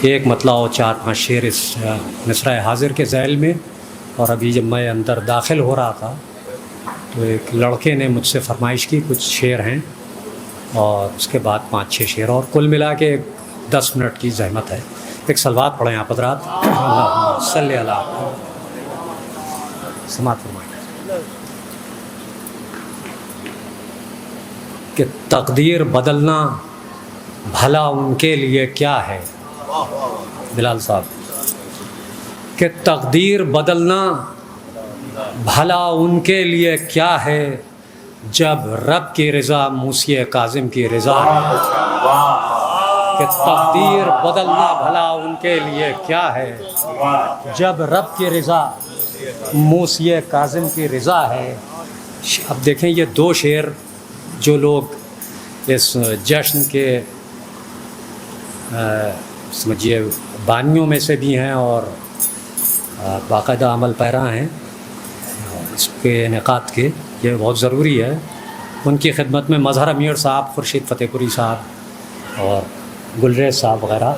ایک مطلع اور 4-5 شعر اس مصرع حاضر کے ذیل میں. اور ابھی جب میں اندر داخل ہو رہا تھا تو ایک لڑکے نے مجھ سے فرمائش کی کچھ شعر ہیں، اور اس کے بعد 5-6 شعر، اور کل ملا کے 10 منٹ کی زحمت ہے. ایک صلوات پڑھیں آپ حضرات. اللہم صلی علی سماعت فرمائیں کہ تقدیر بدلنا بھلا ان کے لیے کیا ہے. بلال صاحب، کہ تقدیر بدلنا بھلا ان کے لیے کیا ہے، جب رب کی رضا موسی کاظم کی رضا ہے. کہ تقدیر بدلنا بھلا ان کے لیے کیا ہے، جب رب کی رضا موسی کاظم کی رضا ہے. اب دیکھیں یہ 2 شعر جو لوگ اس جشن کے سمجھیے بانیوں میں سے بھی ہیں اور باقاعدہ عمل پیرا ہیں اس کے انعقاد کے، یہ بہت ضروری ہے. ان کی خدمت میں مظہر امیر صاحب، خورشید فتح پوری صاحب اور گلریز صاحب وغیرہ.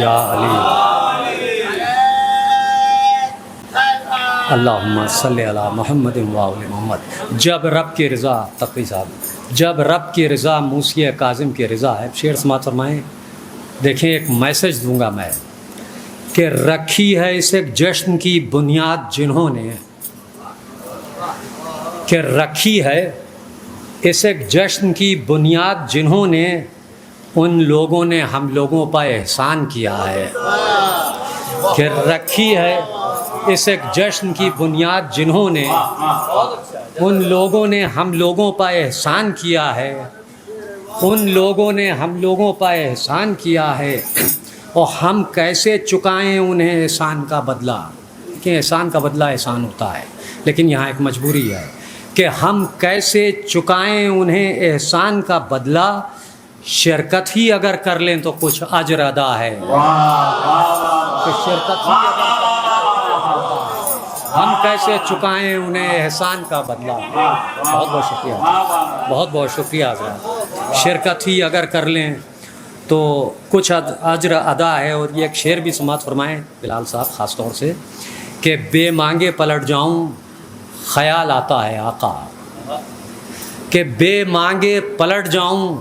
یا علی اللہم صلی علی محمد و آل محمد. جب رب کی رضا، تقوی صاحب، جب رب کی رضا موسی کاظم کی رضا ہے. شعر سماعت فرمائیں. دیکھیں ایک میسج دوں گا میں کہ رکھی ہے اس ایک جشن کی بنیاد جنہوں نے، کہ رکھی ہے اس ایک جشن کی بنیاد جنہوں نے، ان لوگوں نے ہم لوگوں پر احسان کیا ہے. کہ رکھی ہے اس ایک جشن کی بنیاد جنہوں نے، ان لوگوں نے ہم لوگوں پر احسان کیا ہے. ان لوگوں نے ہم لوگوں پر احسان کیا ہے، اور ہم کیسے چکائیں انہیں احسان کا بدلہ. کہ احسان کا بدلہ احسان ہوتا ہے، لیکن یہاں ایک مجبوری ہے کہ ہم کیسے چکائیں انہیں احسان کا بدلہ. شرکت ہی اگر کر لیں تو کچھ اجر ادا ہے. کہ شرکت ہی اگر کر لیں ہم کیسے چکائیں انہیں احسان کا بدلہ. بہت بہت شکریہ، بہت بہت شکریہ حضرات. شرکت ہی اگر کر لیں تو کچھ اجر ادا ہے. اور یہ ایک شعر بھی سماعت فرمائیں بلال صاحب خاص طور سے، کہ بے مانگے پلٹ جاؤں خیال آتا ہے آقا. کہ بے مانگے پلٹ جاؤں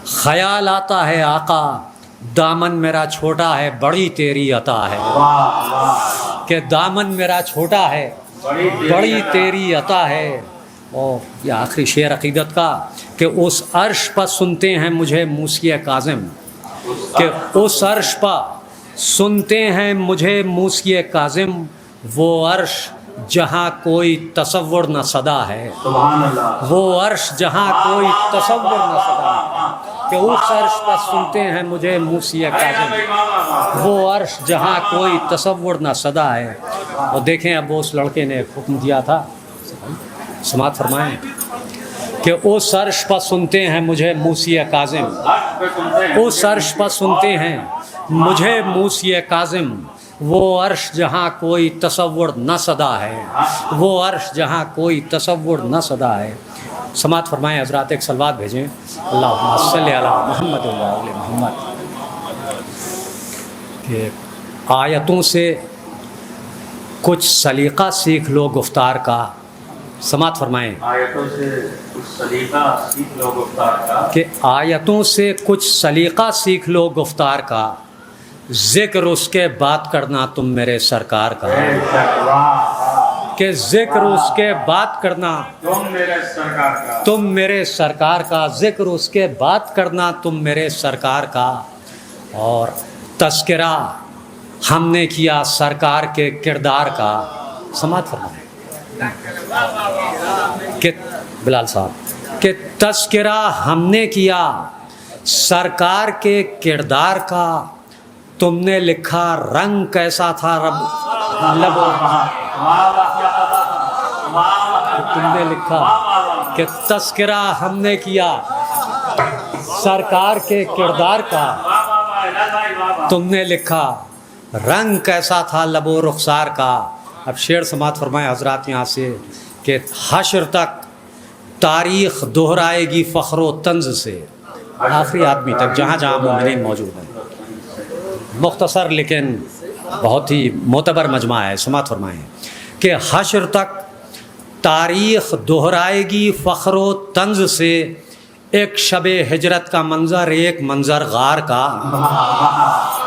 خیال آتا ہے آقا، دامن میرا چھوٹا ہے بڑی تیری عطا ہے. کہ دامن میرا چھوٹا ہے بڑی تیری عطا ہے. اور یہ آخری شعر عقیدت کا، کہ اس عرش پر سنتے ہیں مجھے موسی کاظم. کہ اس عرش پر سنتے ہیں مجھے موسی کاظم، وہ عرش جہاں کوئی تصور نہ صدا ہے. وہ عرش جہاں کوئی تصور نہ صدا ہے. کہ اس عرش پر سنتے ہیں مجھے موسی کاظم، وہ عرش جہاں کوئی تصور نہ صدا ہے. اور دیکھیں اب اس لڑکے نے حکم دیا تھا، سماعت فرمائیں، کہ اس عرش پر سنتے ہیں مجھے موسی کاظم. اس عرش پر سنتے ہیں مجھے موسی کاظم، وہ عرش جہاں کوئی تصور نہ صدا ہے. وہ عرش جہاں کوئی تصور نہ صدا ہے. سماعت فرمائیں حضرات. ایک صلوات بھیجیں. اللہم صلی علی محمد و آل محمد. کہ آیتوں سے کچھ سلیقہ سیکھ لو گفتار کا. سماعت فرمائیں. آیتوں سے کچھ سلیقہ سیکھ لو گفتار کا. کہ آیتوں سے کچھ سلیقہ سیکھ لو گفتار کا، ذکر اس کے بات کرنا تم میرے سرکار کا. کہ ذکر اس کے بات کرنا تم میرے سرکار کا، تم میرے سرکار کا. ذکر اس کے بات کرنا تم میرے سرکار کا. اور تذکرہ ہم نے کیا سرکار کے کردار کا. سماعت فرمائیں. کہ بلال صاحب، کہ تذکرہ ہم نے کیا سرکار کے کردار کا. تم نے لکھا رنگ کیسا تھا رب لب، تم نے لکھا کہ تذکرہ ہم نے کیا سرکار کے کردار کا. تم نے لکھا رنگ کیسا تھا لب و رخسار کا. اب شعر سماعت فرمائے حضرات یہاں سے، کہ حشر تک تاریخ دہرائے گی فخر و طنز سے. آخری آدمی تک جہاں جہاں مومنین موجود ہیں. مختصر لیکن بہت ہی معتبر مجمع ہے. سماعت فرمائیں کہ حشر تک تاریخ دہرائے گی فخر و طنز سے ایک شب ہجرت کا منظر، ایک منظر غار کا.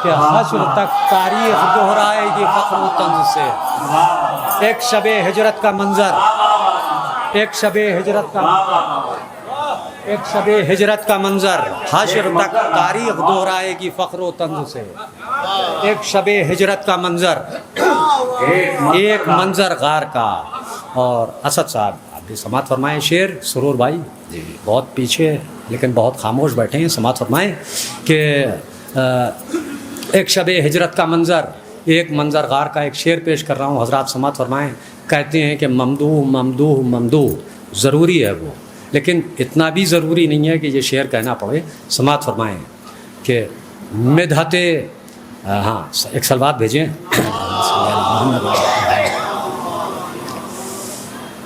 کہ حشر تک تاریخ دہرائے گی فخر و طنز سے ایک شب ہجرت کا منظر، ایک شب ہجرت کا ایک شب ہجرت کا منظر. حشر تک تاریخ دہرائے گی فخر و طنز سے ایک شب ہجرت کا منظر، ایک منظر غار کا. اور اسد صاحب آپ بھی سماعت فرمائیں شعر. سرور بھائی جی بہت پیچھے لیکن بہت خاموش بیٹھے ہیں. سماعت فرمائیں کہ ایک شب ہجرت کا منظر، ایک منظر غار کا ایک شعر پیش کر رہا ہوں. حضرات سماعت فرمائیں. کہتے ہیں کہ ممدوح ممدوح ممدوح ضروری ہے وہ، لیکن اتنا بھی ضروری نہیں ہے کہ یہ شعر کہنا پڑے. سماعت فرمائیں کہ مدحت ہاں ایک سلوات بھیجیں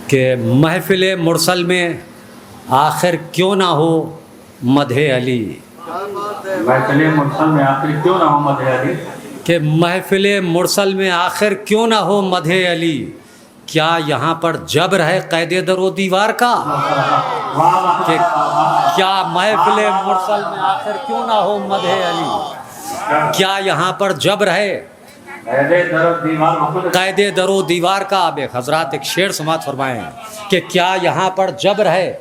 کہ محفل مرسل میں آخر کیوں نہ ہو مدح علی. محفل مرسل میں آخر کیوں نہ ہو مدح علی. کہ محفل مرسل میں آخر کیوں نہ ہو مدح علی. کیا یہاں پر جبر ہے قید در و دیوار کا. کہ کیا محفل مرسل میں آخر کیوں نہ ہو مدح علی. کیا یہاں پر جبر ہے قید در و دیوار کا. اب ایک حضرات ایک شعر سماعت فرمائیں کہ کیا یہاں پر جبر ہے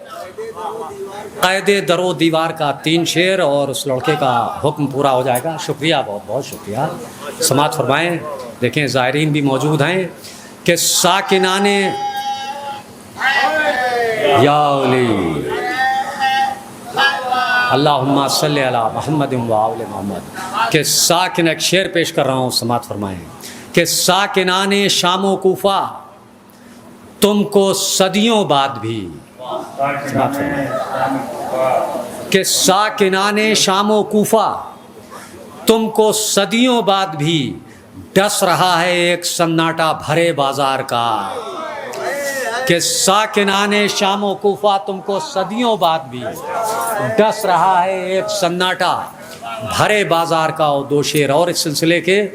قید در و دیوار کا. 3 شعر اور اس لڑکے کا حکم پورا ہو جائے گا. شکریہ، بہت بہت شکریہ. سماعت فرمائیں. دیکھیں زائرین بھی موجود ہیں کہ ساکنان یا علی اللہم صلی علی محمد و آل محمد. کہ ساکن ایک شعر پیش کر رہا ہوں. سماعت فرمائیں کہ ساکنان شام و کوفہ تم کو صدیوں بعد بھی. کہ ساکنان شام و کوفہ تم کو صدیوں بعد بھی ڈس رہا ہے ایک سناٹا بھرے بازار کا. کہ ساکنان شام و کوفہ تم کو صدیوں بعد بھی ڈس رہا ہے ایک سناٹا بھرے بازار کا. اور 2 شعر اور اس سلسلے کے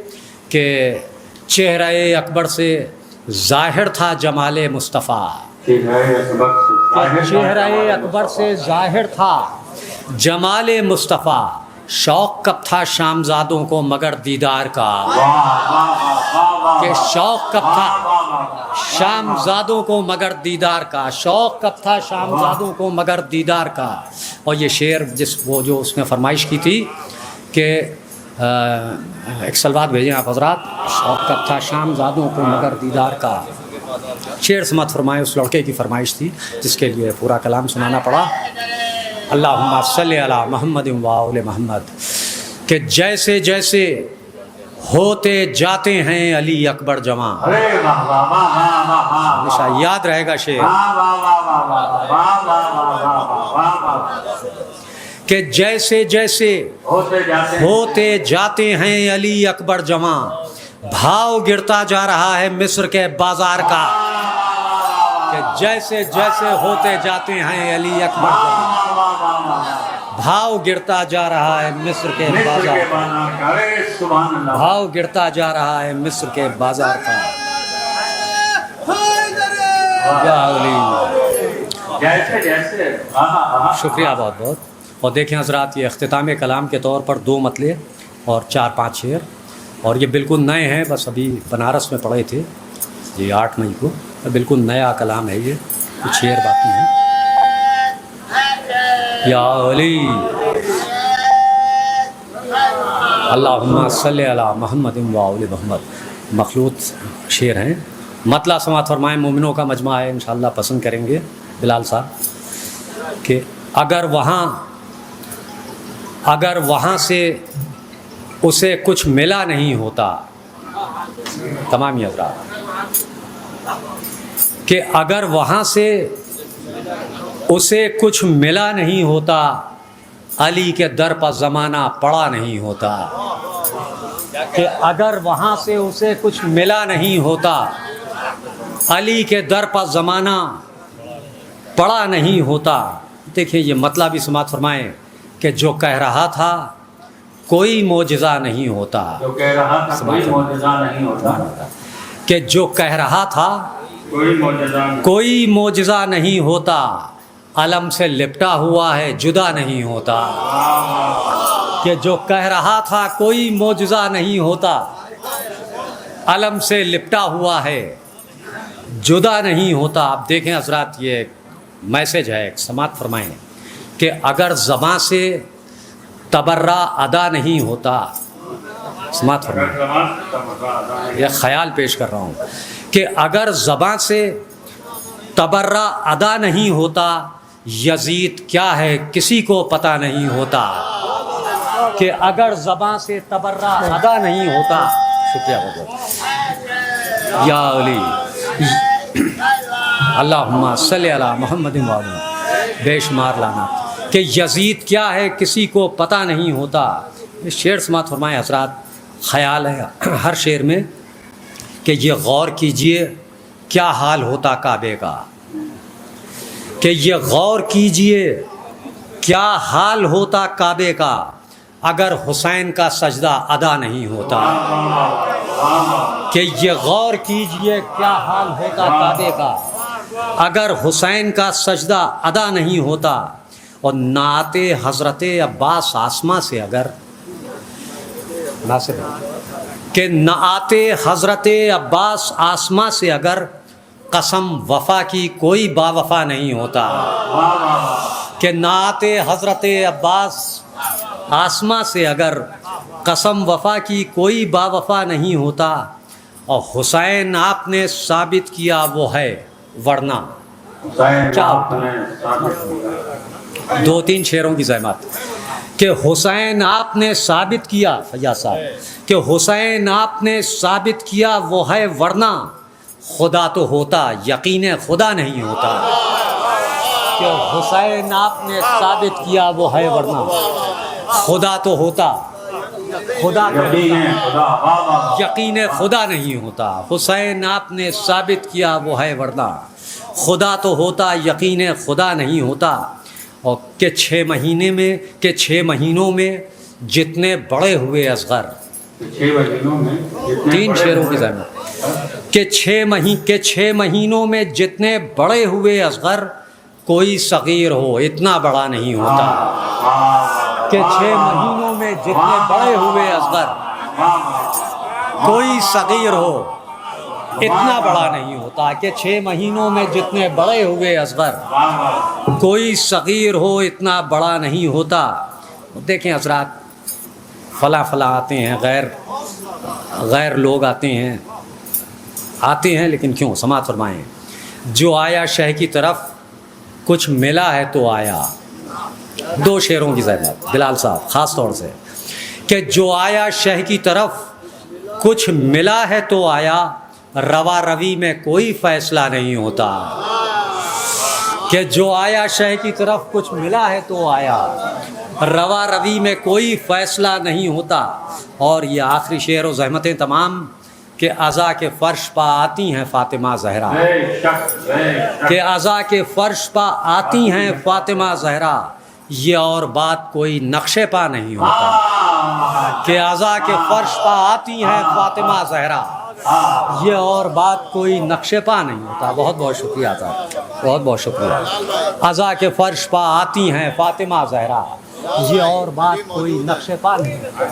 کہ چہرہ اکبر سے ظاہر تھا جمال مصطفیٰ. چہرہ اکبر سے ظاہر تھا جمال مصطفیٰ. شوق کب تھا شامزادوں کو مگر دیدار کا. کہ شوق کب تھا شامزادوں کو مگر دیدار کا. شوق کب تھا شامزادوں کو مگر دیدار کا. اور یہ شعر وہ جو اس نے فرمائش کی تھی کہ ایک سلوات بھیجیں آپ حضرات. شوق کب تھا شامزادوں کو مگر دیدار کا. شعر سماعت فرمائے. اس لڑکے کی فرمائش تھی جس کے لیے پورا کلام سنانا پڑا. اللہم صلی علی محمد و آل محمد. کہ جیسے جیسے ہوتے جاتے ہیں علی اکبر جوان. ہمیشہ یاد رہے گا شعر. کہ جیسے جیسے ہوتے جاتے ہیں علی اکبر جوان بھاؤ گرتا جا رہا ہے مصر کے بازار کا. کہ جیسے جیسے ہوتے جاتے ہیں علی اکبر جوان بھاؤ گرتا جا رہا ہے مصر کے بازار کا. بھاؤ گرتا جا رہا ہے مصر کے بازار کا. یا علی شکریہ بہت بہت. اور دیکھیں حضرات یہ اختتام کلام کے طور پر 2 مطلع اور 4-5 شعر. اور یہ بالکل نئے ہیں، بس ابھی بنارس میں پڑھے تھے جی 8 مئی کو. بالکل نیا کلام ہے یہ. کچھ شعر باقی ہیں. یا علی اللہم صلی علی محمد و آل محمد. مخلوط شعر ہیں. مطلع سماعت فرمائیں. مومنوں کا مجمع ہے، انشاءاللہ پسند کریں گے بلال صاحب. کہ اگر وہاں سے اسے کچھ ملا نہیں ہوتا. تمام حضرات کہ اگر وہاں سے اسے کچھ ملا نہیں ہوتا علی کے در پر زمانہ پڑا نہیں ہوتا. کہ اگر وہاں سے اسے کچھ ملا نہیں ہوتا علی کے در پر زمانہ پڑا نہیں ہوتا. دیکھیں یہ مطلب بھی سماعت فرمائیں کہ جو کہہ رہا تھا کوئی معجزہ نہیں ہوتا، جو کہہ رہا تھا کوئی معجزہ نہیں ہوتا، کہ جو کہہ رہا تھا کوئی معجزہ نہیں، کوئی معجزہ نہیں ہوتا، علم سے لپٹا ہوا ہے جدا نہیں ہوتا، کہ جو کہہ رہا تھا کوئی معجزہ نہیں ہوتا، علم سے لپٹا ہوا ہے جدا نہیں ہوتا۔ آپ دیکھیں حضرات، یہ ایک میسج ہے، ایک سماعت فرمائیں کہ اگر زباں سے تبرہ ادا نہیں ہوتا، سماعت فرمائیں، یہ خیال پیش کر رہا ہوں کہ اگر زباں سے تبرہ ادا نہیں ہوتا، یزید کیا ہے کسی کو پتہ نہیں ہوتا، کہ اگر زباں سے تبرہ ادا نہیں ہوتا، شکریہ بہت یا علی اللہم صلی علی محمد وعلی بے شمار لانا، کہ یزید کیا ہے کسی کو پتہ نہیں ہوتا۔ یہ شعر سماعت فرمائے حضرات، خیال ہے ہر شعر میں کہ یہ غور کیجئے کیا حال ہوتا کعبے کا، کہ یہ غور کیجئے کیا حال ہوتا کعبے کا اگر حسین کا سجدہ ادا نہیں ہوتا، کہ یہ غور کیجئے کیا حال ہوتا کعبے کا اگر حسین کا سجدہ ادا نہیں ہوتا۔ اور نعت حضرت عباس آسماں سے اگر کہ نعت حضرت عباس آسماں سے اگر قسم وفا کی کوئی با وفا نہیں ہوتا، کہ نعت حضرت عباس آسماں سے اگر قسم وفا کی کوئی با وفا نہیں ہوتا، اور حسین آپ نے ثابت کیا وہ ہے ورنہ، دو تین شعروں کی زحمت، کہ حسین آپ نے ثابت کیا، فیاض صاحب، کہ حسین آپ نے ثابت کیا وہ ہے ورنہ خدا تو ہوتا یقین خدا نہیں ہوتا، کہ حسین آپ نے ثابت کیا وہ ہے ورنہ خدا تو ہوتا، خدا یقین خدا نہیں ہوتا، حسین آپ نے ثابت کیا وہ ہے ورنہ خدا تو ہوتا یقین خدا نہیں ہوتا۔ اور کہ 6 مہینوں میں جتنے بڑے ہوئے اصغر، 6 مہینوں میں تین شعروں کی زحمت، کہ 6 مہینوں میں جتنے بڑے ہوئے اصغر کوئی صغیر ہو اتنا بڑا نہیں ہوتا، کہ 6 مہینوں میں جتنے بڑے ہوئے اصغر کوئی صغیر ہو اتنا بڑا نہیں ہوتا، کہ 6 مہینوں میں جتنے بڑے ہوئے اصغر کوئی صغیر ہو اتنا بڑا نہیں ہوتا۔ دیکھیں حضرات، فلاں آتے ہیں، غیر لوگ آتے ہیں لیکن کیوں؟ سماعت فرمائیں، جو آیا شہ کی طرف کچھ ملا ہے تو آیا، 2 شعروں کی زحمت بلال صاحب خاص طور سے، کہ جو آیا شہ کی طرف کچھ ملا ہے تو آیا، روا روی میں کوئی فیصلہ نہیں ہوتا، کہ جو آیا شہ کی طرف کچھ ملا ہے تو آیا، روا روی میں کوئی فیصلہ نہیں ہوتا۔ اور یہ آخری شعر و زحمتیں تمام کہ عزا کے فرش پا آتی ہیں فاطمہ زہرا، کہ عزا کے فرش پا آتی ہیں فاطمہ زہرا، یہ اور بات کوئی نقشے پا نہیں ہوتا، کہ عزا کے فرش پا آتی ہیں فاطمہ زہرا، یہ اور بات کوئی نقشے پا نہیں ہوتا۔ بہت بہت شکریہ صاحب، بہت بہت شکریہ۔ عزا کے فرش پا آتی ہیں فاطمہ زہرا، یہ اور بات کوئی نقشے پا نہیں ہوتا۔